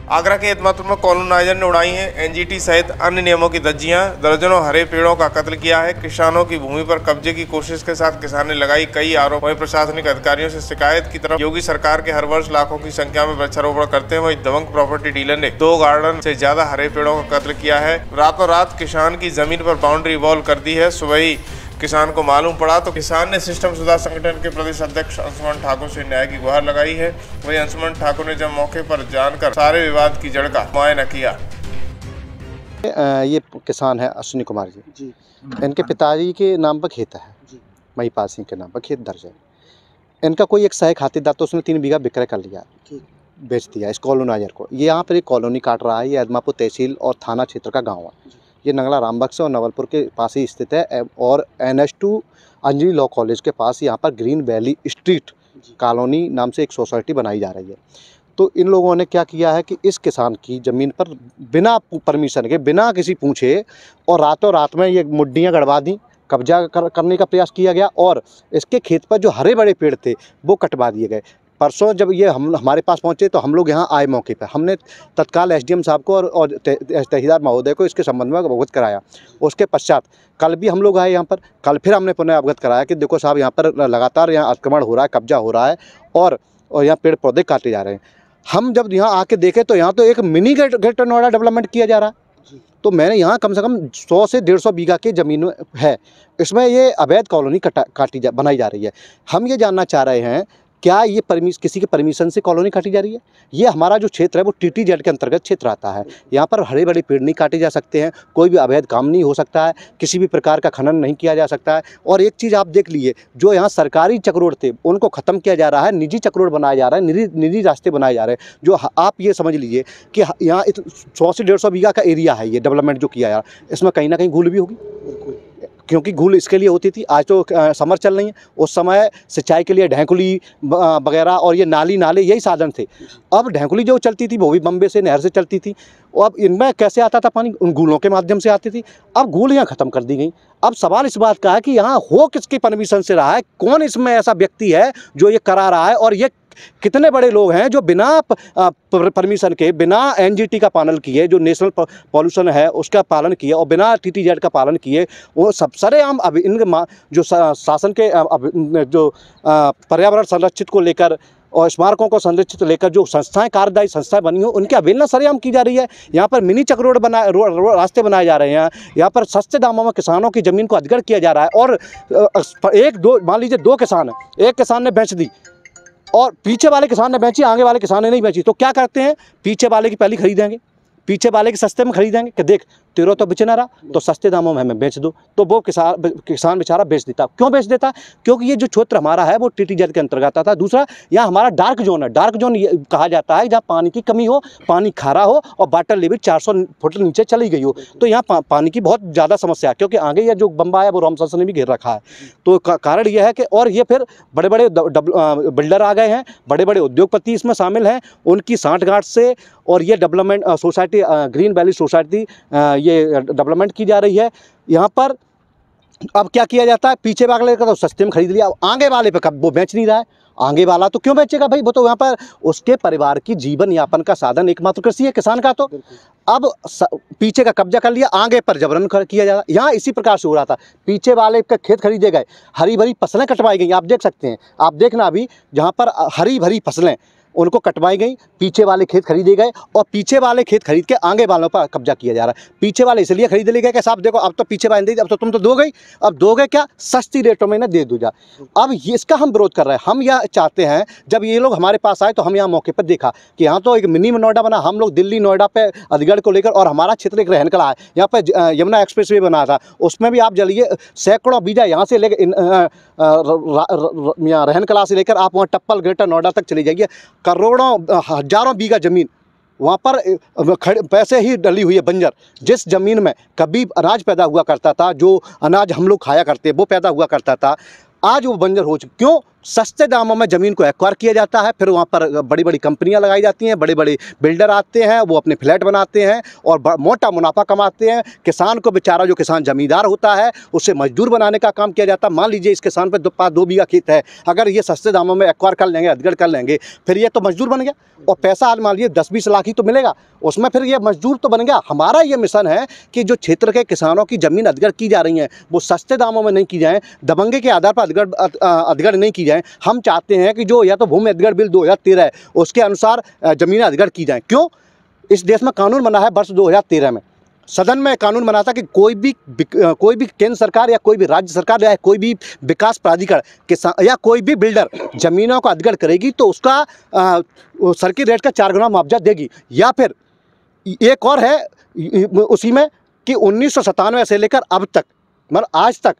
आगरा के एतमातुर में कॉलोनाइजर ने उड़ाई हैं एनजीटी सहित अन्य नियमों की धज्जियां। दर्जनों हरे पेड़ों का कत्ल किया है। किसानों की भूमि पर कब्जे की कोशिश के साथ किसान ने लगाई कई आरोप। वहीं प्रशासनिक अधिकारियों से शिकायत की तरफ। योगी सरकार के हर वर्ष लाखों की संख्या में वृक्षारोपण करते हैं। वहीं दबंग प्रॉपर्टी डीलर ने 2 गार्डन से ज्यादा हरे पेड़ों का कत्ल किया है। रातों रात किसान की जमीन पर बाउंड्री वॉल कर दी है। सुबह ही किसान को मालूम पड़ा तो किसान ने सिस्टम सुधार संगठन के प्रदेश अध्यक्ष अंशुमन ठाकुर से न्याय की गुहार लगाई है। वहीं अंशुमन ठाकुर ने जब मौके पर जानकर सारे विवाद की जड़ का मुआयना किया। ये किसान है अश्विनी कुमार जी। इनके पिताजी के नाम पर खेत है, महिपाल सिंह के नाम पर खेत दर्ज है। इनका कोई एक सहायक खातेदार तो उसने 3 बीघा विक्रय कर लिया, बेच दिया इस कॉलोनाइजर को। ये यहाँ पर एक कॉलोनी काट रहा है। ये अदमापुर तहसील और थाना क्षेत्र का गाँव है। ये नंगला रामबक्स और नवलपुर के पास ही स्थित है और NH2 अंजलि लॉ कॉलेज के पास यहाँ पर ग्रीन वैली स्ट्रीट कॉलोनी नाम से एक सोसाइटी बनाई जा रही है। तो इन लोगों ने क्या किया है कि इस किसान की ज़मीन पर बिना परमिशन के, बिना किसी पूछे और रातों रात में ये मुड्डियाँ गड़वा दी, कब्जा करने का प्रयास किया गया और इसके खेत पर जो हरे बड़े पेड़ थे वो कटवा दिए गए। परसों जब ये हमारे पास पहुंचे तो हम लोग यहाँ आए मौके पर। हमने तत्काल SDM साहब को और तहसीलदार महोदय को इसके संबंध में अवगत कराया। उसके पश्चात कल भी हम लोग आए यहाँ पर। कल फिर हमने पुनः अवगत कराया कि देखो साहब, यहाँ पर लगातार यहाँ अतिक्रमण हो रहा है, कब्जा हो रहा है और यहाँ पेड़ पौधे काटे जा रहे हैं। हम जब यहाँ आके देखे तो यहाँ तो एक मिनी ग्रेटर नोएडा डेवलपमेंट किया जा रहा है। तो मैंने यहाँ कम से कम 100 से 150 बीघा की ज़मीन है, इसमें ये अवैध कॉलोनी बनाई जा रही है। हम ये जानना चाह रहे हैं क्या ये किसी के परमिशन से कॉलोनी काटी जा रही है? ये हमारा जो क्षेत्र है वो TTZ के अंतर्गत क्षेत्र आता है। यहाँ पर हरे बड़े पेड़ नहीं काटे जा सकते हैं, कोई भी अवैध काम नहीं हो सकता है, किसी भी प्रकार का खनन नहीं किया जा सकता है। और एक चीज़ आप देख लीजिए, जो यहाँ सरकारी चक्रोड थे उनको ख़त्म किया जा रहा है, निजी चक्रोड बनाया जा रहा है, निजी रास्ते बनाए जा रहे हैं। जो आप ये समझ लीजिए कि यहाँ 100 से 150 बीघा का एरिया है ये डेवलपमेंट जो किया जा रहा है, इसमें कहीं ना कहीं भूल भी होगी, क्योंकि घूल इसके लिए होती थी। आज तो समर चल रही है, उस समय सिंचाई के लिए ढेंकुली वगैरह और ये नाले यही साधन थे। अब ढेंकुली जो चलती थी वो भी बम्बे से नहर से चलती थी। और अब इनमें कैसे आता था पानी? उन घूलों के माध्यम से आती थी। अब घूल यहाँ ख़त्म कर दी गई। अब सवाल इस बात का है कि यहाँ हो किसकी परमिशन से रहा है, कौन इसमें ऐसा व्यक्ति है जो ये करा रहा है, और ये कितने बड़े लोग हैं जो बिना परमिशन के, बिना NGT का पालन किए, जो नेशनल पॉल्यूशन है उसका पालन किए और बिना TTZ का पालन किए, वो सब सरेआम अब इनके जो शासन के जो पर्यावरण संरक्षित को लेकर और स्मारकों को संरक्षित लेकर जो संस्थाएं, कार्यदायी संस्थाएं बनी हो, उनकी अवहेलना सरेआम की जा रही है। यहाँ पर मिनी चक्रोड रास्ते बनाए जा रहे हैं। यहाँ पर सस्ते दामों में किसानों की ज़मीन को अधिग्रहण किया जा रहा है। और मान लीजिए 2 किसान हैं, एक किसान ने बेच दी और पीछे वाले किसान ने बेची, आगे वाले किसान ने नहीं बेची। तो क्या करते हैं, पीछे वाले की पहली खरीदेंगे, पीछे वाले के सस्ते में खरीदेंगे कि देख तेरा तो बेच ना रहा तो सस्ते दामों में हमें बेच दो। तो वो किसान बेचारा बेच देता। क्यों बेच देता? क्योंकि ये जो क्षेत्र हमारा है वो TTZ के अंतर्गत आता है। दूसरा, यहाँ हमारा डार्क जोन है। डार्क जोन ये कहा जाता है जहाँ पानी की कमी हो, पानी खारा हो और वाटर लेवल 400 फुट नीचे चली गई हो। तो यहाँ पानी की बहुत ज़्यादा समस्या है, क्योंकि आगे यह जो बम्बा है वो रामसर ने भी घेर रखा है। तो कारण यह है कि, और ये फिर बड़े बड़े बिल्डर आ गए हैं, बड़े बड़े उद्योगपति इसमें शामिल हैं, उनकी साँठगांठ से और ये development society, green valley society ये डेवलपमेंट की जा रही है। यहाँ पर अब क्या किया जाता है, पीछे वाले का तो सस्ते में खरीद लिया, आगे वाले पे कब वो बेच नहीं रहा है। आगे वाला तो क्यों बेचेगा भाई? वो तो यहाँ पर उसके परिवार की जीवन यापन का साधन एकमात्र कृषि है किसान का। तो अब पीछे का कब्जा कर लिया, आगे पर जबरन किया जा रहा है। यहाँ इसी प्रकार से हो रहा था। पीछे वाले का खेत खरीदे गए, हरी भरी फसलें कटवाई गई। आप देख सकते हैं, आप देखना अभी जहाँ पर हरी भरी फसलें उनको कटवाई गई, पीछे वाले खेत खरीदे गए और पीछे वाले खेत खरीद के आगे वालों पर कब्जा किया जा रहा है। पीछे वाले इसलिए खरीद ले गए कि साहब देखो अब तो पीछे वाले अब तो तुम तो दो गई, अब दोगे क्या, सस्ती रेटों में ना दे दो जा। अब इसका हम विरोध कर रहे हैं। हम यह चाहते हैं, जब ये लोग हमारे पास आए तो हम यहाँ मौके पर देखा कि यहाँ तो एक मिनी नोएडा बना। हम लोग दिल्ली नोएडा पे अधिगढ़ को लेकर, और हमारा क्षेत्र एक रहन कला है, यहाँ पर यमुना एक्सप्रेसवे बना था, उसमें भी आप चलिए सैकड़ों बीघा यहाँ से लेकर रहन कला से लेकर आप वहाँ टप्पल ग्रेटर नोएडा तक चले जाइए, करोड़ों हजारों बीघा ज़मीन वहाँ पर पैसे ही डली हुई है बंजर। जिस ज़मीन में कभी अनाज पैदा हुआ करता था, जो अनाज हम लोग खाया करते वो पैदा हुआ करता था, आज वो बंजर हो चुकी। क्यों? सस्ते दामों में ज़मीन को एक्वायर किया जाता है, फिर वहाँ पर बड़ी बड़ी कंपनियां लगाई जाती हैं, बड़े बड़े बिल्डर आते हैं, वो अपने फ्लैट बनाते हैं और मोटा मुनाफा कमाते हैं। किसान को बेचारा, जो किसान ज़मींदार होता है, उससे मजदूर बनाने का काम किया जाता है। मान लीजिए इस किसान पर 2 बीघा खेत है, अगर ये सस्ते दामों में एक्वायर कर लेंगे, अधिग्रहण कर लेंगे, फिर ये तो मजदूर बन गया और पैसा आज मान लीजिए 10-20 लाख ही तो मिलेगा उसमें, फिर ये मजदूर तो बन गया। हमारा ये मिशन है कि जो क्षेत्र के किसानों की ज़मीन अधिग्रहण की जा रही है वो सस्ते दामों में नहीं की जाए, दबंगे के आधार पर अधिग्रहण नहीं की जाए। हम चाहते हैं कि जो या तो भूमि अधिग्रहण बिल 2013 है उसके अनुसार ज़मीनें अधिग्रहण की जाएं। क्यों? इस देश में कानून बना है वर्ष 2013 में, सदन में कानून बना था कि कोई भी केंद्र सरकार या कोई भी राज्य सरकार या कोई भी विकास प्राधिकरण किसान या कोई भी बिल्डर ज़मीनों का अधिग्रहण करेगी तो उसका सर्किट रेट का 4 गुना मुआवजा देगी। या फिर एक और है उसी में कि 1997 से लेकर अब तक, मतलब आज तक,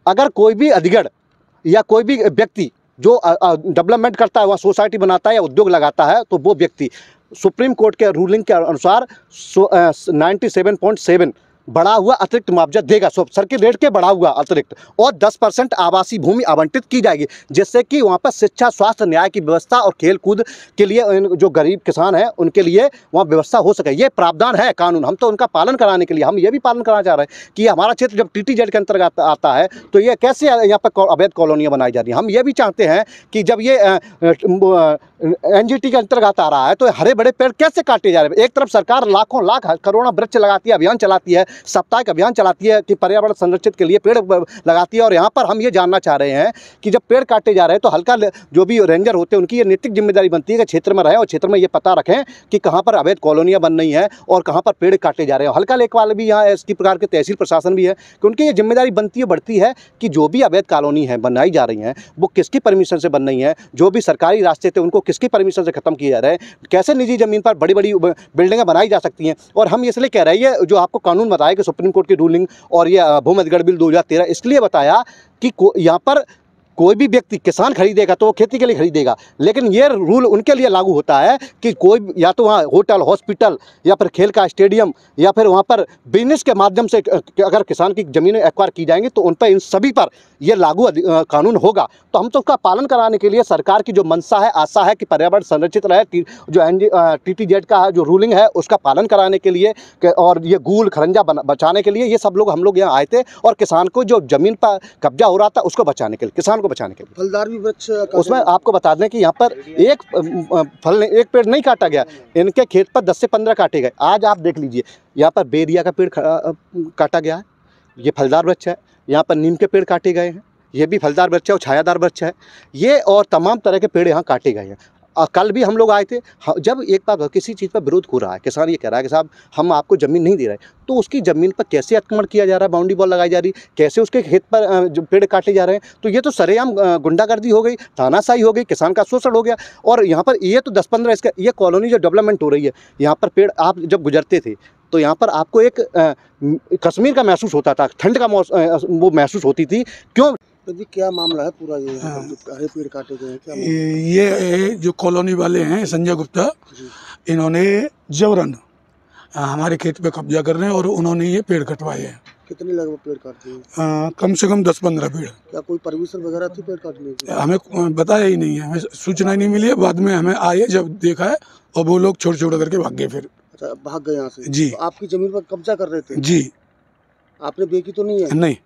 अगर कोई भी अधिग्रहण या कोई भी व्यक्ति जो डेवलपमेंट करता है, वहाँ सोसाइटी बनाता है या उद्योग लगाता है, तो वो व्यक्ति सुप्रीम कोर्ट के रूलिंग के अनुसार 97.7 बढ़ा हुआ अतिरिक्त मुआवजा देगा, सर्किट रेट के बढ़ा हुआ अतिरिक्त, और 10% आवासीय भूमि आवंटित की जाएगी, जिससे कि वहाँ पर शिक्षा, स्वास्थ्य, न्याय की व्यवस्था और खेल कूद के लिए जो गरीब किसान हैं उनके लिए वहाँ व्यवस्था हो सके। ये प्रावधान है कानून, हम तो उनका पालन कराने के लिए, हम ये भी पालन कराना चाह रहे हैं कि हमारा क्षेत्र जब TTZ के अंतर्गत आता है तो ये कैसे यहाँ पर अवैध कॉलोनियाँ बनाई जा रही हैं। हम ये भी चाहते हैं कि जब ये NGT के अंतर्गत आ रहा है तो हरे बड़े पेड़ कैसे काटे जा रहे हैं। एक तरफ सरकार लाखों लाख करोड़ों वृक्ष लगाती है, अभियान चलाती है, साप्ताहिक अभियान चलाती है कि पर्यावरण संरक्षित के लिए पेड़ लगाती है, और यहाँ पर हम ये जानना चाह रहे हैं कि जब पेड़ काटे जा रहे हैं तो हल्का जो भी रेंजर होते हैं उनकी ये नैतिक जिम्मेदारी बनती है कि क्षेत्र में रहे और क्षेत्र में ये पता रखें कि कहाँ पर अवैध कॉलोनियाँ बन रही हैं और कहाँ पर पेड़ काटे जा रहे हैं। हल्का लेखपाल भी यहाँ इसी प्रकार के तहसील प्रशासन भी है कि उनकी ये जिम्मेदारी बनती है, बढ़ती है कि जो भी अवैध कॉलोनी है बनाई जा रही हैं वो किसकी परमिशन से बन रही हैं, जो भी सरकारी रास्ते थे उनको किसकी परमिशन से ख़त्म किया जा रहा है, कैसे निजी ज़मीन पर बड़ी बड़ी बिल्डिंगें बनाई जा सकती हैं। और हम इसलिए कह रहे हैं, ये जो आपको कानून बताया कि सुप्रीम कोर्ट की रूलिंग और ये भूमि अधिग्रहण बिल 2013, इसलिए बताया कि यहाँ पर कोई भी व्यक्ति किसान खरीदेगा तो वो खेती के लिए खरीदेगा, लेकिन ये रूल उनके लिए लागू होता है कि कोई या तो वहाँ होटल, हॉस्पिटल या फिर खेल का स्टेडियम या फिर वहाँ पर बिजनेस के माध्यम से अगर किसान की ज़मीनें एक्वायर की जाएंगी तो उन पर, इन सभी पर ये लागू कानून होगा। तो हम तो उसका पालन कराने के लिए सरकार की जो मंशा है, आशा है कि पर्यावरण संरक्षित रहे, जो TTZ का जो रूलिंग है उसका पालन कराने के लिए और ये गूल खरंजा बचाने के लिए ये सब लोग, हम लोग यहाँ आए थे, और किसान को जो ज़मीन पर कब्जा हो रहा था उसको बचाने के लिए, किसान को बचाने के लिए। फलदार भी वृक्ष, उसमें आपको बता दें कि यहाँ पर एक पेड़ नहीं काटा गया, इनके खेत पर 10 से 15 काटे गए। आज आप देख लीजिए, यहाँ पर बेरिया का पेड़ काटा गया है, ये फलदार वृक्ष है। यहाँ पर नीम के पेड़ काटे गए हैं, ये भी फलदार वृक्ष है और छायादार वृक्ष है। ये और तमाम तरह के पेड़ यहाँ काटे गए हैं। कल भी हम लोग आए थे, जब एक बार किसी चीज़ पर विरोध हो रहा है, किसान ये कह रहा है कि साहब हम आपको ज़मीन नहीं दे रहे, तो उसकी ज़मीन पर कैसे अतिक्रमण किया जा रहा है, बाउंड्री वॉल लगाई जा रही, कैसे उसके खेत पर जो पेड़ काटे जा रहे हैं, तो ये तो सरेआम गुंडागर्दी हो गई, तानाशाही हो गई, किसान का शोषण हो गया। और यहाँ पर ये तो 10-15 इसका ये कॉलोनी जो डेवलपमेंट हो रही है, यहाँ पर पेड़ आप जब गुजरते थे तो यहाँ पर आपको एक कश्मीर का महसूस होता था, ठंड का वो महसूस होती थी। क्यों? तो जी क्या मामला है पूरा, ये हरे पेड़ काटे गए हैं, क्या ये जो कॉलोनी वाले हैं संजय गुप्ता, इन्होंने जबरन हमारे खेत पे कब्जा कर रहे हैं और उन्होंने ये पेड़ कटवाए हैं। कितने लगभग पेड़ काटते हैं? कम से कम 10-15 पेड़। क्या कोई परमिशन वगैरह थी पेड़ काटने की? हमें बताया ही नहीं है, हमें सूचना नहीं मिली है। बाद में हमें आए जब देखा है और वो लोग छोड़ करके भाग गए। फिर अच्छा, भाग गए यहाँ से? जी। तो आपकी जमीन पर कब्जा कर रहे थे? जी। आपने बेची तो नहीं है? नहीं।